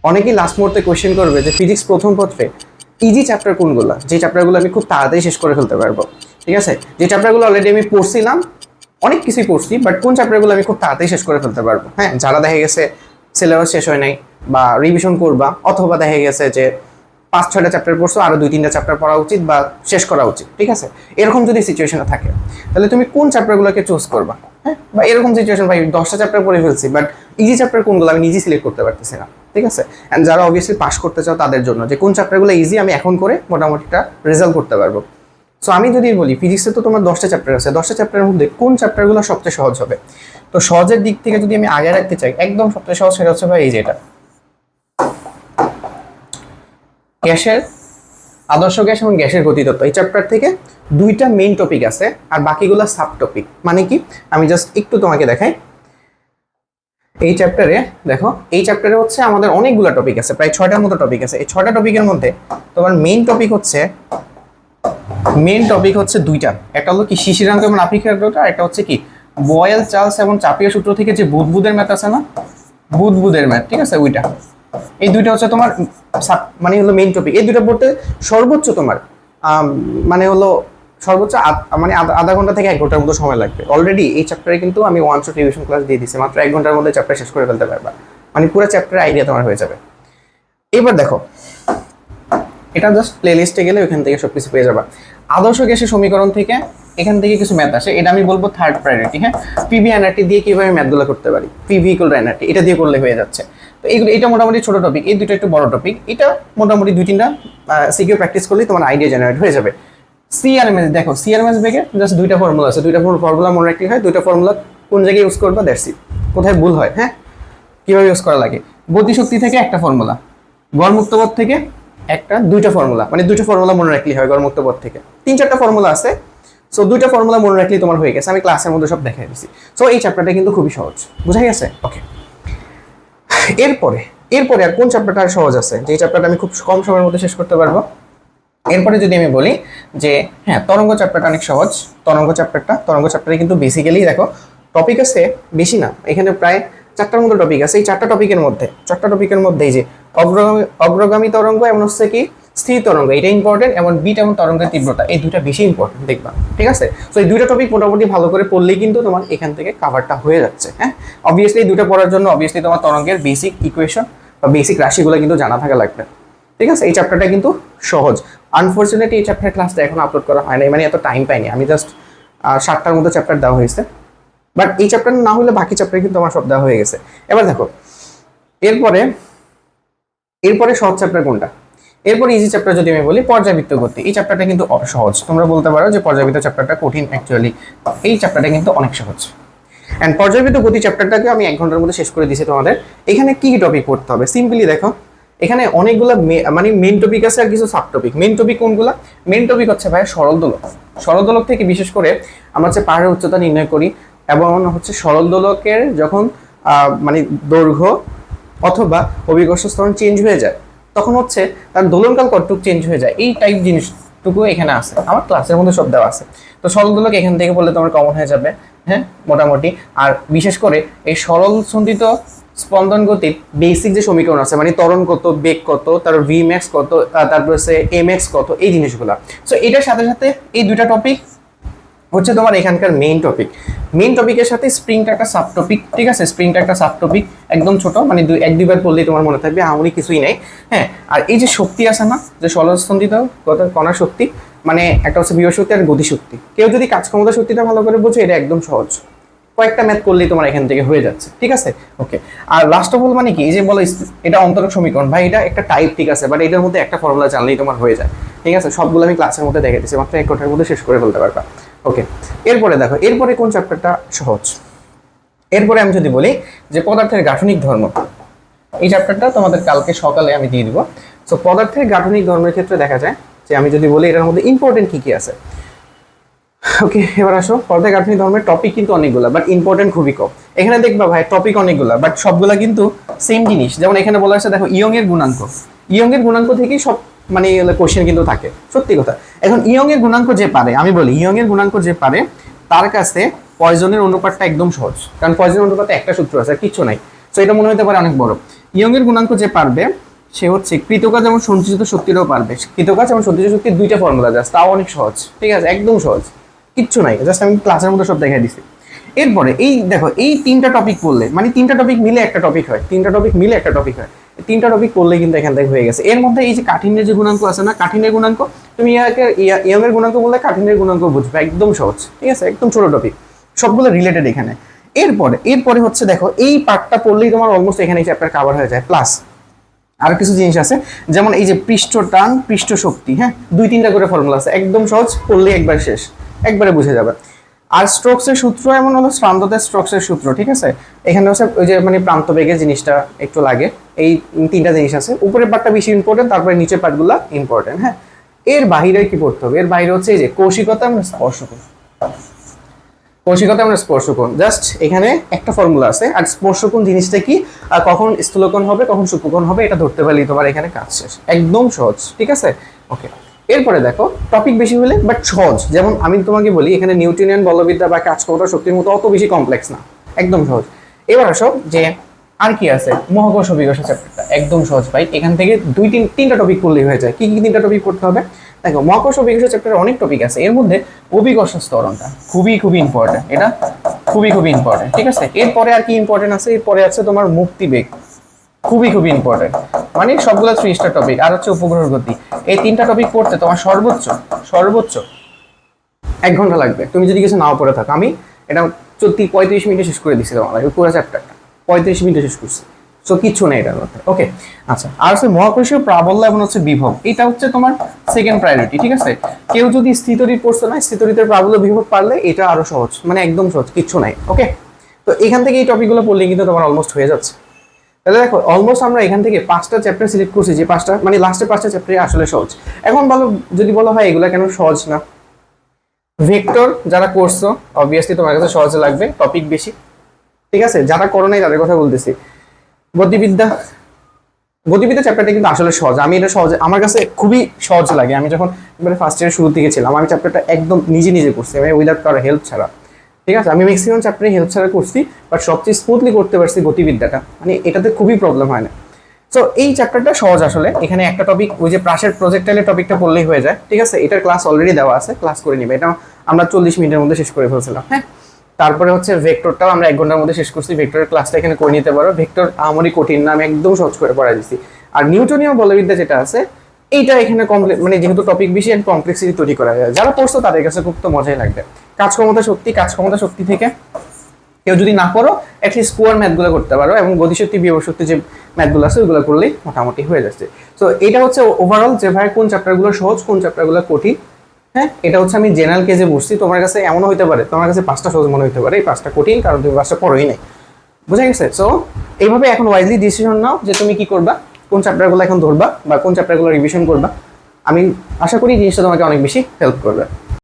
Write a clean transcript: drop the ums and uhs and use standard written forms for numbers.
অনেকেই লাস্ট মুহূর্তে কোয়েশ্চেন করবে যে ফিজিক্স প্রথম পত্রে ইজি চ্যাপ্টার কোনগুলো, যে চ্যাপ্টারগুলো আমি খুব তাড়াতাড়ি শেষ করে ফেলতে পারবো। ঠিক আছে, যে চ্যাপ্টারগুলো অলরেডি আমি পড়ছিলাম, অনেক কিছুই পড়ছি, বাট কোন চ্যাপ্টারগুলো আমি খুব তাড়াতাড়ি শেষ করে ফেলতে পারবো। হ্যাঁ, যারা দেখা গেছে সিলেবাস শেষ হয় নাই বা রিভিশন করবা, অথবা দেখা গেছে যে 5-6টা চ্যাপ্টার পড়ছো, আরো 2-3টা চ্যাপ্টার পড়া উচিত বা শেষ করা উচিত। ঠিক আছে, এরকম যদি সিচুয়েশনে থাকে তাহলে তুমি কোন চ্যাপ্টারগুলোকে চুজ করবা। হ্যাঁ, বা এরকম সিচুয়েশন, ভাই 10টা চ্যাপ্টার পড়ে ফেলছি বাট ইজি চ্যাপ্টার কোনগুলো আমি নিজে সিলেক্ট করতে পারতেছি না। ঠিক আছে, অ্যান্ড যারা অবভিয়াসলি পাস করতে চাও তাদের জন্য যে কোন চ্যাপ্টারগুলো ইজি আমি এখন করে মোটামুটি একটা রেজাল্ট করতে পারবো। সো আমি যদি বলি ফিজিক্সে তো তোমার 10টা চ্যাপ্টার আছে, 10টা চ্যাপ্টারের মধ্যে কোন চ্যাপ্টারগুলো সবচেয়ে সহজ হবে। তো সহজের দিক থেকে যদি আমি আগে রাখতে চাই, একদম সবচেয়ে সহজ সেটা হচ্ছে ভাই এই যেটা গ্যাসের আদর্শ গ্যাস এবং গ্যাসের গতিতত্ত্ব। এই চ্যাপ্টার থেকে 2টা মেইন টপিক আছে আর বাকিগুলো সাব টপিক। মানে কি, আমি জাস্ট একটু তোমাকে দেখাই। এই চ্যাপ্টারে দেখো, এই চ্যাপ্টারে হচ্ছে আমাদের অনেকগুলো টপিক আছে, প্রায় 6টার মতো টপিক আছে। এই 6টা টপিকের মধ্যে তোমার মেইন টপিক হচ্ছে 2টা। একটা হলো কি শিশিরাঙ্ক এবং আপেক্ষিকতা, একটা হচ্ছে কি বয়েল, চার্লস এবং চাপীয় সূত্র থেকে যে বুদবুদের ম্যাথ আছে না, বুদবুদের ম্যাথ। ঠিক আছে, ওইটা, এই 2টা হচ্ছে তোমার মানে হলো মেইন টপিক। এই 2টা পড়তে সর্বোচ্চ তোমার মানে হলো সর্বোচ্চ মানে আধা ঘন্টা থেকে 1 ঘন্টার মতো সময় লাগবে। অলরেডি এই চ্যাপ্টারে কিন্তু আমি 1 শট রিভিশন ক্লাস দিয়ে দিচ্ছি, মাত্র 1 ঘন্টার মধ্যে চ্যাপ্টার শেষ করে ফেলতে পারবা। মানে পুরো চ্যাপ্টারের আইডিয়া তোমার হয়ে যাবে। এবার দেখো, এটা জাস্ট প্লে লিস্টে গেলে ওইখান থেকে সবকিছু পেয়ে যাবা। আদর্শ গ্যাসের সমীকরণ থেকে এখান থেকে কিছু ম্যাথ আসে, এটা আমি বলবো থার্ড প্রায়োরিটি। হ্যাঁ, পিভি এনআরটি দিয়ে কিভাবে ম্যাথগুলো করতে পারি, পিভি ইকুয়াল টু এনআরটি, এটা দিয়ে করলে হয়ে যাচ্ছে। তো এইগুলো, এটা মোটামুটি ছোট টপিক, এই 2টা একটু বড় টপিক। এটা মোটামুটি 2-3টা সিকিউ প্র্যাকটিস করলেই তোমার আইডিয়া জেনারেট হয়ে যাবে। সিআরএমএস দেখো, সিআরএমএস ব্যাগে জাস্ট 2টা ফর্মুলা আছে, 2টা ফর্মুলা মনে রাখলে হয়। 2টা ফর্মুলা কোন জায়গায় ইউজ করবা, দ্যাটস ইট। কোথায় ভুল হয়, হ্যাঁ, কিভাবে ইউজ করা লাগে। গতিশক্তি থেকে একটা ফর্মুলা, গড়মুক্ত পথ থেকে একটা, 2টা ফর্মুলা, মানে 2টা ফর্মুলা মনে রাখলেই হয়। গড়মুক্ত পথ থেকে 3-4টা ফর্মুলা আছে। সো 2টা ফর্মুলা মনে রাখলেই তোমার হয়ে গেছে। আমি ক্লাসের মধ্যে সব দেখাই দিচ্ছি। সো এই চ্যাপ্টারটা কিন্তু খুবই সহজ, বুঝা গেছে? ওকে, এরপরে আর কোন চ্যাপ্টারটা আর সহজ আছে যে চ্যাপ্টারটা আমি খুব কম সময়ের মধ্যে শেষ করতে পারবো। এরপরে যদি আমি বলি যে হ্যাঁ, তরঙ্গ চ্যাপ্টারটা অনেক সহজ। তরঙ্গ চ্যাপ্টারে কিন্তু বেসিক্যালি দেখো টপিক আছে বেশি না, এখানে প্রায় 4টার মতো টপিক আছে। এই 4টা টপিকের মধ্যে এই যে অগ্রগামী তরঙ্গ এবং হচ্ছে কি স্থির তরঙ্গ, এটা ইম্পর্টেন্ট, এবং বিট এবং তরঙ্গের তীব্রতা, এই 2টা বেশি ইম্পর্টেন্ট দেখবা। ঠিক আছে, তো এই 2টা টপিক মোটামুটি ভালো করে পড়লেই কিন্তু তোমার এখান থেকে কাভারটা হয়ে যাচ্ছে। হ্যাঁ, অবভিয়াসলি 2টা পড়ার জন্য অবভিয়াসলি তোমার তরঙ্গের বেসিক ইকুয়েশন বা বেসিক রাশিগুলো কিন্তু জানা থাকা লাগবে। ঠিক আছে, এই চ্যাপ্টারটা কিন্তু সহজ। আনফর্চুনেটলি এই চ্যাপ্টার ক্লাসটা এখন আপলোড করা হয় না, মানে এত টাইম পাইনি আমি। জাস্ট 7টার মতো চ্যাপ্টার দেওয়া হয়েছে, বাট এই চ্যাপ্টার না হলে বাকি চ্যাপ্টার কিন্তু আমার সব দেওয়া হয়ে গেছে। এবার দেখো, এরপরে সহজ চ্যাপ্টার কোনটা। এরপরে ইজি চ্যাপ্টার যদি আমি বলি পর্যাবৃত্ত গতি, এই চ্যাপ্টারটা কিন্তু সহজ। তোমরা বলতে পারো যে পর্যাবৃত্ত চ্যাপ্টারটা কঠিন, অ্যাকচুয়ালি এই চ্যাপ্টারটা কিন্তু অনেক সহজ। অ্যান্ড পর্যাবৃত্ত গতি চ্যাপ্টারটাকে আমি 1 ঘন্টার মধ্যে শেষ করে দিয়েছি তোমাদের। এখানে কি টপিক পড়তে হবে সিম্পলি দেখো, এখানে অনেকগুলো মানে মেইন টপিক আছে আর কিছু সাব টপিক। মেইন টপিক কোনগুলো? মেইন টপিক হচ্ছে ভাই সরল দোলক। সরল দোলক থেকে বিশেষ করে আমরা হচ্ছে পাহাড়ের উচ্চতা নির্ণয় করি, এবং হচ্ছে সরল দোলকের যখন মানে দৈর্ঘ্য অথবা অভিকর্ষ স্তরণ চেঞ্জ হয়ে যায়, তখন হচ্ছে তার দোলনকাল কতটুকু চেঞ্জ হয়ে যায়, এই টাইপ জিনিসটুকু এখানে আছে। আমার ক্লাসের মধ্যে সব দেওয়া আছে। তো সরল দোলক এখান থেকে বললে তোমার কমন হয়ে যাবে। হ্যাঁ, মোটামুটি। আর বিশেষ করে এই সরল সন্ধিত স্পন্দন গতির বেসিক যে সমীকরণ আছে, মানে ত্বরণ কত, বেগ কত, তারপর ভি ম্যাক্স কত, তারপর হচ্ছে এম এক্স কত, এই জিনিসগুলো। সো এটার সাথে সাথে এই 2টা টপিক হচ্ছে তোমার এখানকার মেইন টপিক। মেইন টপিকের সাথে স্প্রিংটা একটা সাব টপিক। ঠিক আছে, স্প্রিংটা একটা সাব টপিক, একদম ছোট, মানে 1-2বার পড়লেই তোমার মনে থাকবে, এমনই কিছুই নাই। হ্যাঁ, আর এই যে শক্তি আছে না, যে সরলস্পন্দিত কণার শক্তি, মানে একটা হচ্ছে বিভব শক্তি আর গতিশক্তি। কেউ যদি কাজ ক্ষমতা শক্তিটা ভালো করে বোঝে, এটা একদম সহজ, কয়েকটা ম্যাথ করলেই তোমার এখান থেকে হয়ে যাচ্ছে। ঠিক আছে, ওকে। আর লাস্ট অফ অল মানে কি, এই যে বলো এটা অন্তরক সমীকরণ, ভাই এটা একটা টাইপ, ঠিক আছে, বাট এটার মধ্যে একটা ফর্মুলা জানলেই তোমার হয়ে যায়। ঠিক আছে, সবগুলো আমি ক্লাসের মধ্যে দেখে দিচ্ছি, মাত্র 1 ঘন্টার মধ্যে শেষ করে ফেলতে পারবা। ওকে, এরপরে দেখো, এরপরে কোন চ্যাপ্টারটা সহজ। এরপরে আমি যদি বলি যে পদার্থের গাঠনিক ধর্ম, এই চ্যাপ্টারটা তোমাদের কালকে সকালে আমি দিয়ে দিব। সো পদার্থের গাঠনিক ধর্মের ক্ষেত্রে দেখা যায় যে আমি যদি বলি এটার মধ্যে ইম্পর্টেন্ট কি কি আছে। ওকে, এবার আসো, পদার্থের গাঠনিক ধর্মের টপিক কিন্তু অনেকগুলো, বাট ইম্পর্টেন্ট খুবই কম। এখানে দেখবা ভাই টপিক অনেকগুলো, বাট সবগুলা কিন্তু সেম জিনিস। যেমন এখানে বলা আছে দেখো, ইয়ং এর গুণাঙ্ক থেকেই সব মানে কোশ্চেন কিন্তু থাকে, সত্যি কথা। এখন ইয়ং এর গুণাঙ্ক যে পারে, আমি বলি ইয়ং এর গুণাঙ্ক যে পারে, তার কাছে পয়জনের অনুপাতটা একদম সহজ, কারণ পয়জনের অনুপাতে একটা সূত্র আছে আর কিছু নাই। সো এটা মনে হতে পারে অনেক বড়, ইয়ং এর গুণাঙ্ক যে পারবে সে হচ্ছে কৃতকাজ এবং সঞ্চিত শক্তিরও পারবে। কৃতকাজ এবং সঞ্চিত শক্তির দুইটা ফর্মুলা জাস্ট, তাও অনেক সহজ, ঠিক আছে, একদম সহজ, কিচ্ছু নাই, জাস্ট আমি ক্লাসের মধ্যে সব দেখাই দিছি। এরপরে এই দেখো, এই তিনটা টপিক পড়লে মানে তিনটা টপিক মিলে একটা টপিক হয়, তিনটা টপিক মিলে একটা টপিক হয়, তিনটা টপিক পড়লে কিন্তু এখান থেকে হয়ে গেছে। এর মধ্যে এই যে কাঠিন্যের যে গুণাঙ্ক আছে না, কাঠিন্যের গুণাঙ্ক তুমি ইয়ং এর গুণাঙ্ক বললে কাঠিন্যের গুণাঙ্ক বুঝবে, একদম সহজ, ঠিক আছে, একদম ছোট টপিক, সবগুলো রিলেটেড এখানে। এরপরে হচ্ছে দেখো, এই পার্টটা পড়লেই তোমার অলমোস্ট এখানে চ্যাপ্টার কভার হয়ে যায়। প্লাস আরো কিছু জিনিস আছে, যেমন এই যে পৃষ্ঠ টান, পৃষ্ঠ শক্তি, হ্যাঁ, 2-3টা করে ফর্মুলা আছে, একদম সহজ, পড়লেই একবার শেষ, একবারে বুঝে যাবে। আর স্ট্রোকসের সূত্র এমন হলো প্রান্তদের স্ট্রোকসের সূত্র, ঠিক আছে, এখানে হচ্ছে ওই যে মানে প্রান্ত বেগের জিনিসটা একটু লাগে, এই 3টা জিনিস আছে। উপরের পার্টটা বেশি ইম্পর্টেন্ট, তারপরে নিচের পার্টগুলো ইম্পর্টেন্ট, হ্যাঁ। এর বাইরে কি পড়তে হবে? এর বাইরে হচ্ছে এই যে কৌশিকতা এবং স্পর্শকোণ, কৌশিকতা এবং স্পর্শকোণ, জাস্ট এখানে একটা ফর্মুলা আছে। আর স্পর্শকোণ জিনিসটা কি, আর কখন স্থূলকোণ হবে কখন সূক্ষ্মকোণ হবে এটা ধরতে পারলেই তোমার এখানে কাজ শেষ, একদম সহজ, ঠিক আছে, ওকে। এরপরে দেখো, টপিক বেশি হলে বাট সহজ, যেমন আমি তোমাকে বলি এখানে নিউটনিয়ান বলবিদ্যা বা কাজ ক্ষমতা শক্তির মতো অত বেশি কমপ্লেক্স না, একদম সহজ। এবার আসো যে আর কি আছে, মহাকর্ষ অভিকর্ষ চ্যাপ্টারটা একদম সহজ ভাই, এখান থেকে 2-3টা টপিক পড়লেই হয়ে যায়। কি কি 3টা টপিক পড়তে হবে? দেখো, মহাকর্ষ অভিকর্ষ চ্যাপ্টারে অনেক টপিক আছে, এর মধ্যে অভিকর্ষ স্তরণটা খুবই ইম্পর্টেন্ট, এটা খুবই ইম্পর্টেন্ট, ঠিক আছে। এরপরে আর কি ইম্পর্টেন্ট আছে? এরপরে আছে তোমার মুক্তিবেগ, খুবই ইম্পর্টেন্ট, মানে সবগুলো 3 স্টার টপিক। আর হচ্ছে উপগ্রহ গতি, এই 3টা টপিক পড়তে তোমার সর্বোচ্চ 1 ঘন্টা লাগবে, তুমি যদি কিছু নাও পড়ে থাকো। আমি এটা 35 মিনিটে শেষ করে দিচ্ছি তোমার পুরো চ্যাপ্টারটা, 35 মিনিটে শেষ করছি, সো কিচ্ছু নেই এটার মধ্যে, ওকে। আচ্ছা, আর হচ্ছে মহাকর্ষীয় প্রাবল্য এবং হচ্ছে বিভব, এটা হচ্ছে তোমার সেকেন্ড প্রায়োরিটি, ঠিক আছে। কেউ যদি স্থিতরির পড়ছে না, স্থিতরিতের প্রাবল্য বিভব পারলে এটা আরো সহজ, মানে একদম সহজ, কিচ্ছু নাই, ওকে। তো এখান থেকে এই টপিকগুলো পড়লে কিন্তু তোমার অলমোস্ট হয়ে যাচ্ছে। তাহলে দেখো, অলমোস্ট আমরা এখান থেকে 5টা চ্যাপ্টার সিলেক্ট করছি, যে 5টা মানে লাস্টের 5টা চ্যাপ্টারই আসলে সহজ। এখন যদি বলো হয় এগুলা কেন সহজ না, ভেক্টর যারা করছো অবভিয়াসলি তোমার কাছে সহজ লাগবে, টপিক বেশি, ঠিক আছে। যারা করো নাই তাদের কথা বলতেছি। গতিবিদ্যা চ্যাপ্টারটা কিন্তু আসলে সহজ, আমি এটা সহজে, আমার কাছে খুবই সহজ লাগে। আমি যখন এবারে ফার্স্ট ইয়ারের শুরু থেকে ছিলাম, আমি চ্যাপ্টারটা একদম নিজে করছি, আমি উইদাউট কারো হেল্প ছাড়া, ঠিক আছে। আমি ম্যাক্সিমাম চ্যাপ্টারে হেল্প ছাড়া করছি, বাট সবচেয়ে স্মুথলি করতে পারছি গতিবিদ্যাটা, মানে এটাতে খুবই প্রবলেম হয় না। সো এই চ্যাপ্টারটা সহজ আসলে, এখানে একটা টপিক ওই যে প্রাসের প্রজেক্টাইলের টপিকটা পড়লেই হয়ে যায়, ঠিক আছে। এটার ক্লাস অলরেডি দেওয়া আছে, ক্লাস করে নিবে, এটা আমরা 40 মিনিটের মধ্যে শেষ করে ফেলছিলাম, হ্যাঁ। তারপরে হচ্ছে ভেক্টরটাও আমরা 1 ঘন্টার মধ্যে শেষ করছি, ভেক্টরের ক্লাসটা এখানে করে নিতে পারো। ভেক্টর আমারই কঠিন না, আমি একদম সহজ করে পড়াই দিচ্ছি। আর নিউটনীয় বলবিদ্যা যেটা আছে, এইটা এখানে মানে যেহেতু টপিক বেশি এন্ড কমপ্লেক্সিটি তৈরি করা যায়, যারা পড়ছো তাদের কাছে খুব তো মজাই লাগবে। কাজ ক্ষমতা শক্তি থেকে কেউ যদি না করো, অ্যাটলিস্ট স্কোয়ার ম্যাথগুলো করতে পারো, এবং গতিশক্তি বিভব শক্তি যে ম্যাথগুলো আছে ওইগুলো করলেই মোটামুটি হয়ে যাচ্ছে। তো এটা হচ্ছে ওভারঅল যে ভাই কোন চ্যাপ্টারগুলো সহজ, কোন চ্যাপ্টারগুলো কঠিন, হ্যাঁ। এটা হচ্ছে আমি জেনারেল কেজে বসছি, তোমার কাছে এমনও হতে পারে তোমার কাছে 5টা সহজ মনে হতে পারে, এই 5টা কঠিন, কারণ তুমি 5টা পড়োই নাই, বুঝা গেছে। সো এইভাবে এখন ওয়াইজলি ডিসিশন নাও যে তুমি কি করবা, কোন চ্যাপ্টারগুলো এখন ধরবা বা কোন চ্যাপ্টারগুলো রিভিশন করবা। আমি আশা করি জিনিসটা তোমাকে অনেক বেশি হেল্প করবে।